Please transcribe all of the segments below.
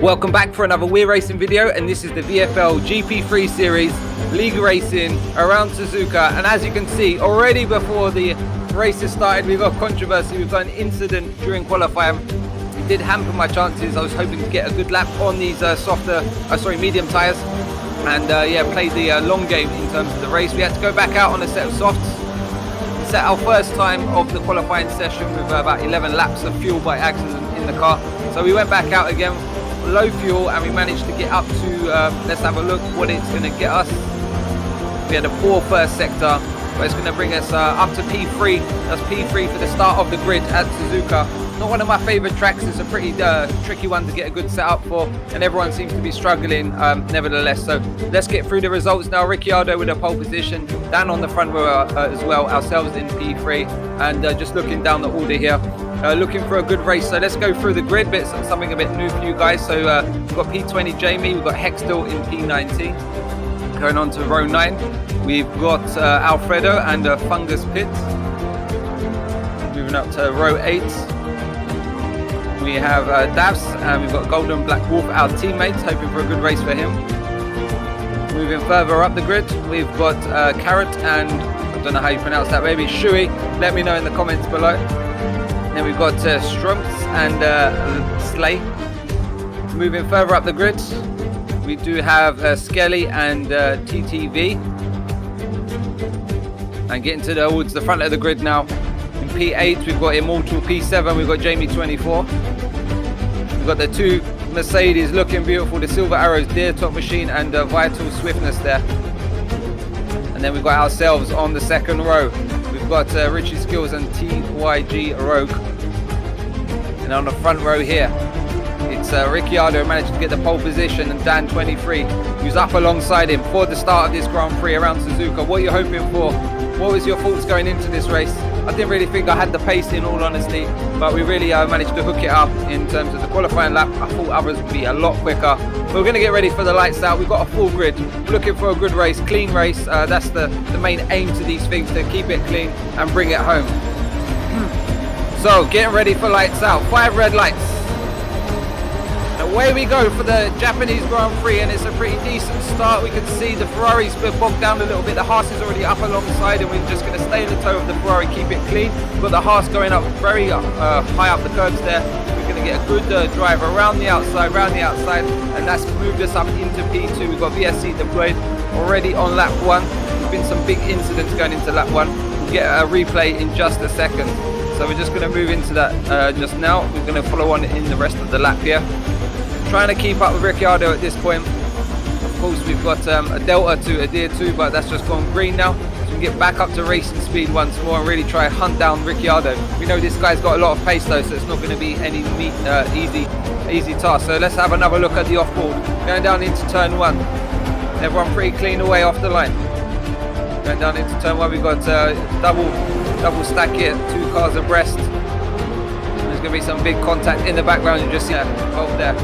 Welcome back for another We're Racing video, and this is the VfL Gp3 series, league racing around Suzuka. And as you can see, already before the race has started, we've got controversy. We've got an incident during qualifying. It did hamper my chances. I was hoping to get a good lap on these medium tyres, and played the long game in terms of the race. We had to go back out on a set of softs. Set our first time of the qualifying session with about 11 laps of fuel by accident in the car. So we went back out again, low fuel, and we managed to get up to, let's have a look what it's going to get us. We had a poor first sector, but it's going to bring us up to P3. That's P3 for the start of the grid at Suzuka. Not one of my favourite tracks. It's a pretty tricky one to get a good setup for, and everyone seems to be struggling nevertheless. So let's get through the results now. Ricciardo with a pole position, Dan on the front row as well, ourselves in P3, and just looking down the order here. Looking for a good race, so let's go through the grid bits, something a bit new for you guys. So we've got P20 Jamie, we've got Hextall in P19. Going on to row 9, we've got Alfredo and Fungus Pit. Moving up to row 8, we have Davs, and we've got Golden Black Wolf, our teammates, hoping for a good race for him. Moving further up the grid, we've got Carrot and, I don't know how you pronounce that, maybe Shui. Let me know in the comments below. Then we've got Strumps and Slay. Moving further up the grid, we do have Skelly and TTV. And getting towards the front of the grid now. In P8, we've got Immortal. P7, we've got Jamie 24. We've got the two Mercedes looking beautiful, the Silver Arrows, Deer Top Machine, and Vital Swiftness there. And then we've got ourselves on the second row. We've got Richie Skills and TYG Rogue. And on the front row here, it's Ricciardo who managed to get the pole position, and Dan 23, who's up alongside him for the start of this Grand Prix around Suzuka. What are you hoping for? What was your thoughts going into this race? I didn't really think I had the pace, in all honesty, but we really managed to hook it up in terms of the qualifying lap. I thought others would be a lot quicker. We're going to get ready for the lights out. We've got a full grid, looking for a good race, clean race. That's the main aim to these things, to keep it clean and bring it home. So getting ready for lights out, 5 red lights. Away we go for the Japanese Grand Prix, and it's a pretty decent start. We can see the Ferrari's bogged down a little bit. The Haas is already up alongside, and we're just going to stay in the toe of the Ferrari, keep it clean. We've got the Haas going up very high up the curbs there. We're going to get a good drive around the outside, and that's moved us up into P2. We've got VSC deployed already on lap 1. There's been some big incidents going into lap 1. We'll get a replay in just a second. So we're just going to move into that just now. We're going to follow on in the rest of the lap here. Trying to keep up with Ricciardo at this point. Of course, we've got a Delta to adhere to, but that's just gone green now. So we can get back up to racing speed once more and really try and hunt down Ricciardo. We know this guy's got a lot of pace though, so it's not going to be any easy task. So let's have another look at the off-board. Going down into turn 1. Everyone pretty clean away off the line. Going down into turn 1, we've got double stack here, 2 cars abreast. There's going to be some big contact in the background. You just see both there.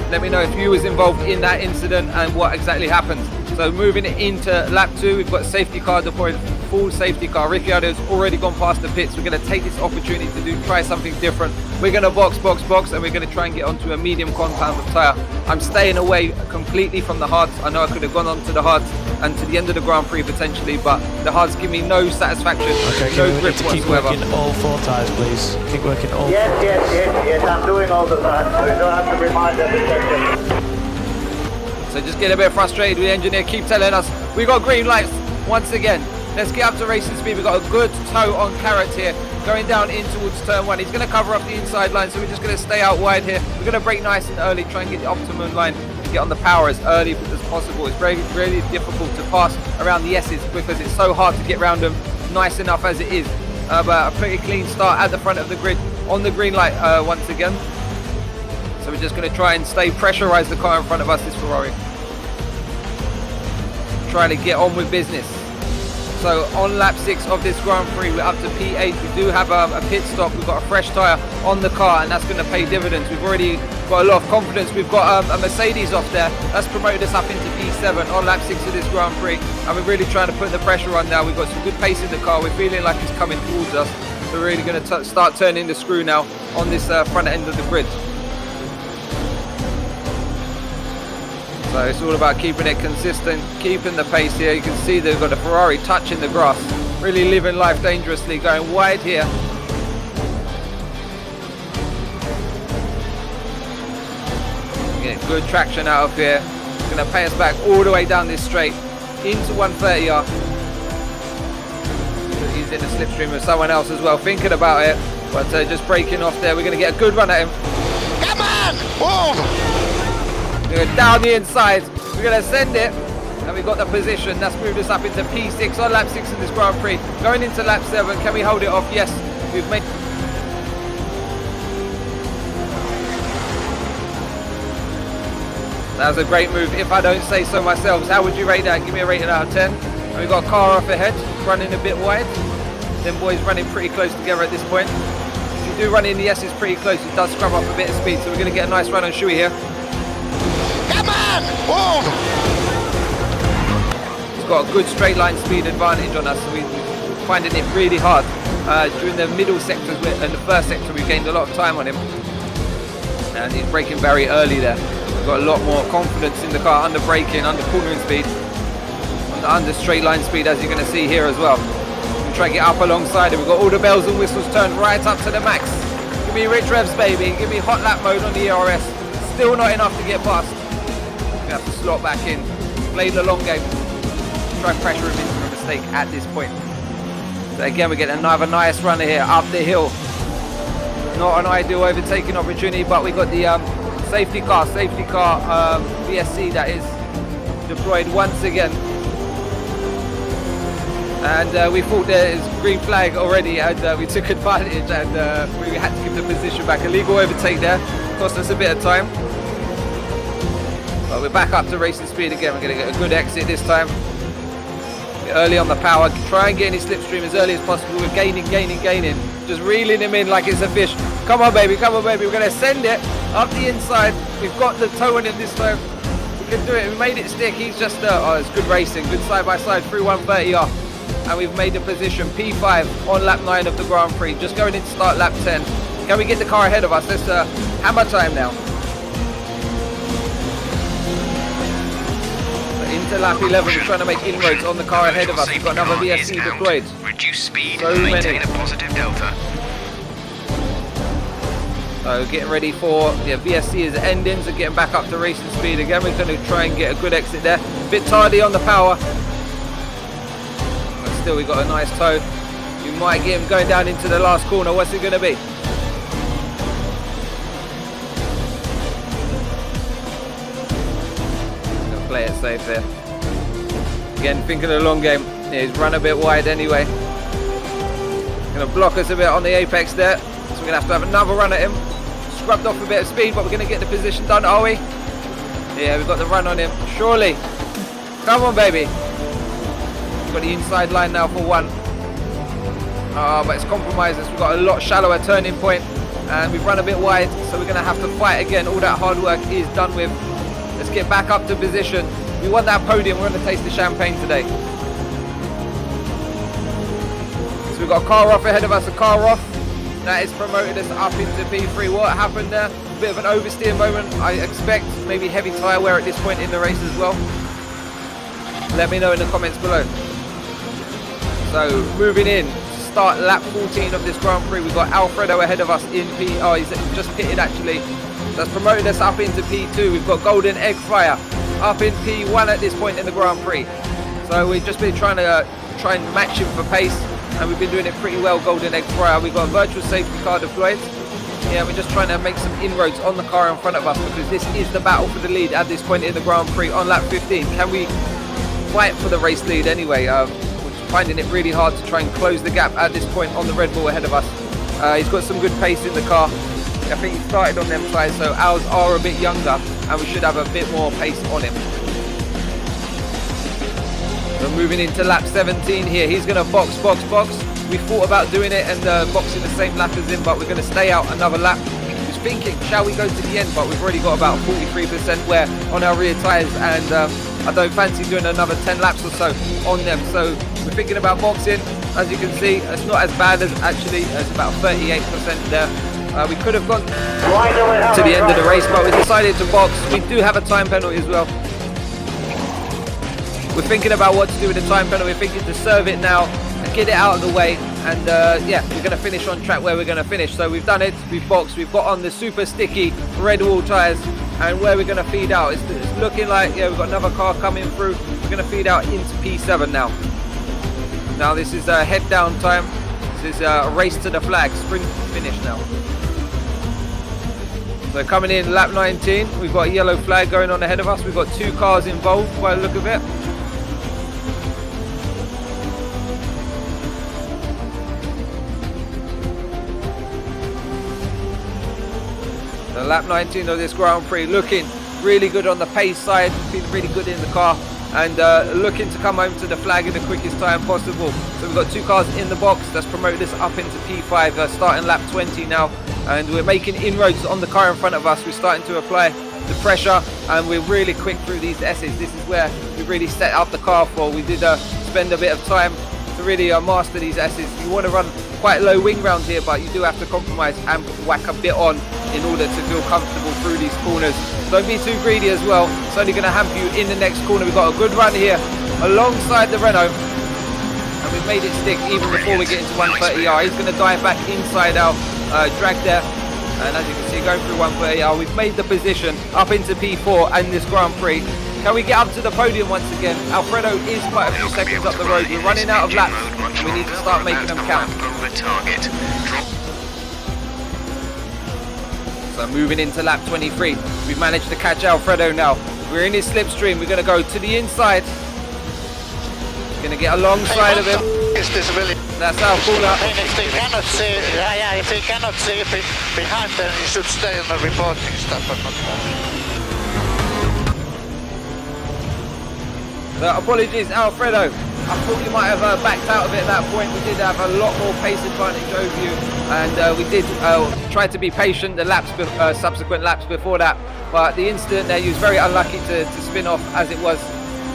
Let me know if you was involved in that incident and what exactly happened. So moving into lap 2, we've got safety car deployed, full safety car. Ricciardo's already gone past the pits. We're going to take this opportunity to try something different. We're going to box, and we're going to try and get onto a medium compound of tyre. I'm staying away completely from the hards. I know I could have gone onto the hards and to the end of the Grand Prix potentially, but the hards give me no satisfaction, okay, no grip whatsoever. Keep working all 4 tyres, please. Keep working all 4 tyres. Yes, I'm doing all the time, so you don't have to remind every second. So just get a bit frustrated with the engineer, keep telling us we got green lights once again. Let's get up to racing speed. We've got a good toe on Carrot here, going down in towards turn 1. He's going to cover up the inside line, so we're just going to stay out wide here. We're going to brake nice and early, try and get the optimum line, get on the power as early as possible. It's really difficult to pass around the S's because it's so hard to get around them nice enough as it is. But a pretty clean start at the front of the grid on the green light once again. So we're just going to try and pressurize the car in front of us, this Ferrari. Trying to get on with business. So on lap 6 of this Grand Prix, we're up to P8. We do have a pit stop. We've got a fresh tyre on the car, and that's going to pay dividends. We've already got a lot of confidence. We've got a Mercedes off there. That's promoted us up into P7 on lap 6 of this Grand Prix, and we're really trying to put the pressure on now. We've got some good pace in the car. We're feeling like it's coming towards us. So we're really going to start turning the screw now on this front end of the grid. So it's all about keeping it consistent, keeping the pace here. You can see they've got a Ferrari touching the grass, really living life dangerously, going wide here. Get good traction out of here. It's going to pay us back all the way down this straight into 130R. He's in the slipstream with someone else as well, thinking about it, but just breaking off there. We're going to get a good run at him. Come on! Whoa! We're going down the inside. We're going to send it, and we've got the position. That's moved us up into P6 on lap 6 in this Grand Prix. Going into lap 7, can we hold it off? Yes, we've made. That was a great move, if I don't say so myself. How would you rate that? Give me a rating out of 10. And we've got a car off ahead, running a bit wide. Them boys running pretty close together at this point. If you do run in the S, it's pretty close. It does scrub off a bit of speed, so we're going to get a nice run on Shui here. Come on! Whoa! He's got a good straight line speed advantage on us, so we're finding it really hard. During the middle sectors and the first sector, we gained a lot of time on him. And he's braking very early there. We've got a lot more confidence in the car, under braking, under cornering speed, under straight line speed, as you're going to see here as well. We try to get up alongside it. We've got all the bells and whistles turned right up to the max. Give me rich revs, baby. Give me hot lap mode on the ERS. Still not enough to get past. We have to slot back in. Play the long game. Try and pressure him into a mistake at this point. So again, we're getting another nice runner here up the hill. Not an ideal overtaking opportunity, but we got the safety car VSC that is deployed once again. And we thought there is green flag already, and we took advantage, and we had to give the position back. Illegal overtake there, cost us a bit of time. But we're back up to racing speed again. We're going to get a good exit this time. Get early on the power, try and get in his slipstream as early as possible. We're gaining. Just reeling him in like it's a fish. Come on, baby. We're going to send it up the inside. We've got the toe in it this time. We can do it. We made it stick. He's just, it's good racing. Good side-by-side through 130R. And we've made the position P5 on lap 9 of the Grand Prix. Just going in to start lap 10. Can we get the car ahead of us? Let's hammer time now. Into lap 11, we're trying to make inroads on the car ahead of us. We've got another VSC deployed. Reduce speed So and maintain many. a positive delta. So getting ready for VSC is ending, so getting back up to racing speed again. We're going to try and get a good exit there. A bit tardy on the power, but still we got a nice toe. We might get him going down into the last corner. What's it going to be? Gonna play it safe there. Again, thinking of the long game. Yeah, he's run a bit wide anyway. Going to block us a bit on the apex there. So we're going to have another run at him. Scrubbed off a bit of speed, but we're going to get the position done, are we? Yeah, we've got the run on him. Surely. Come on, baby. We've got the inside line now for one. But it's compromised us. We've got a lot shallower turning point, and we've run a bit wide, so we're going to have to fight again. All that hard work is done with. Let's get back up to position. We want that podium. We're going to taste the champagne today. So we've got a car off ahead of us, a car off. That is promoted us up into P3. What happened there? A bit of an oversteer moment, I expect. Maybe heavy tyre wear at this point in the race as well. Let me know in the comments below. So moving in to start lap 14 of this Grand Prix. We've got Alfredo ahead of us in P. Oh, he's just pitted actually. That's promoted us up into P2. We've got Golden Egg Fire up in P1 at this point in the Grand Prix. So we've just been trying and match him for pace. And we've been doing it pretty well, Golden Egg Fryer. We've got a virtual safety car deployed. Yeah, we're just trying to make some inroads on the car in front of us, because this is the battle for the lead at this point in the Grand Prix on lap 15. Can we fight for the race lead anyway? We're finding it really hard to try and close the gap at this point on the Red Bull ahead of us. He's got some good pace in the car. I think he started on them tyres, so ours are a bit younger, and we should have a bit more pace on him. We're moving into lap 17 here. He's going to box. We thought about doing it and boxing the same lap as him, but we're going to stay out another lap. He was thinking, shall we go to the end? But we've already got about 43% wear on our rear tyres, and I don't fancy doing another 10 laps or so on them. So we're thinking about boxing. As you can see, it's not as bad as actually, it's about 38% there. We could have gone to the end of the race, but we decided to box. We do have a time penalty as well. We're thinking about what to do with the time penalty. We're thinking to serve it now and get it out of the way. And yeah, we're going to finish on track where we're going to finish. So we've done it, we've boxed, we've got on the super sticky red wall tyres, and where we're going to feed out. It's looking like, yeah, we've got another car coming through. We're going to feed out into P7 now. Now this is head down time. This is a race to the flag, sprint finish now. So coming in lap 19, we've got a yellow flag going on ahead of us. We've got 2 cars involved by the look of it. So lap 19 of this Grand Prix, looking really good on the pace side, feeling really good in the car, and looking to come home to the flag in the quickest time possible. So we've got 2 cars in the box. That's promoted us up into P5, starting lap 20 now, and we're making inroads on the car in front of us. We're starting to apply the pressure, and we're really quick through these S's. This is where we really set up the car for. We did spend a bit of time to really master these S's. You want to run quite low wing round here, but you do have to compromise and whack a bit on in order to feel comfortable through these corners. Don't be too greedy as well. It's only going to hamper you in the next corner. We've got a good run here alongside the Renault, and we've made it stick even before we get into 130R. He's going to dive back inside our drag there, and as you can see, going through 130R, we've made the position up into P4 and this Grand Prix. Can we get up to the podium once again? Alfredo is quite a few seconds up the road. We're running out of laps. We need to start making them count. So moving into lap 23, we've managed to catch Alfredo now. We're in his slipstream. We're going to go to the inside. We're going to get alongside of him. That's our corner. If you cannot see, if you cannot see behind, then you should stay on the reporting stuff. So apologies, Alfredo. I thought you might have backed out of it at that point. We did have a lot more pace advantage over you, and we did try to be patient the laps, subsequent laps before that. But the incident there, you was very unlucky to spin off as it was.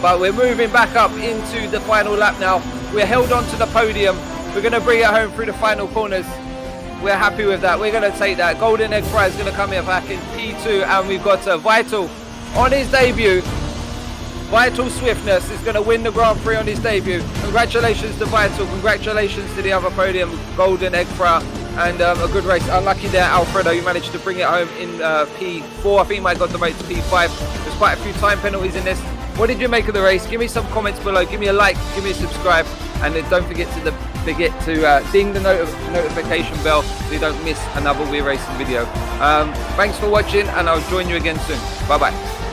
But we're moving back up into the final lap now. We're held on to the podium. We're going to bring it home through the final corners. We're happy with that. We're going to take that. Golden Egg Fry is going to come here back in P2, and we've got Vital on his debut. Vital Swiftness is going to win the Grand Prix on his debut. Congratulations to Vital, congratulations to the other podium, Golden Egg Fry, and a good race. Unlucky there, Alfredo, you managed to bring it home in P4. I think you might have got the race to P5. There's quite a few time penalties in this. What did you make of the race? Give me some comments below, give me a like, give me a subscribe, and then don't forget to ding the notification bell so you don't miss another We're Racing video. Thanks for watching, and I'll join you again soon. Bye bye.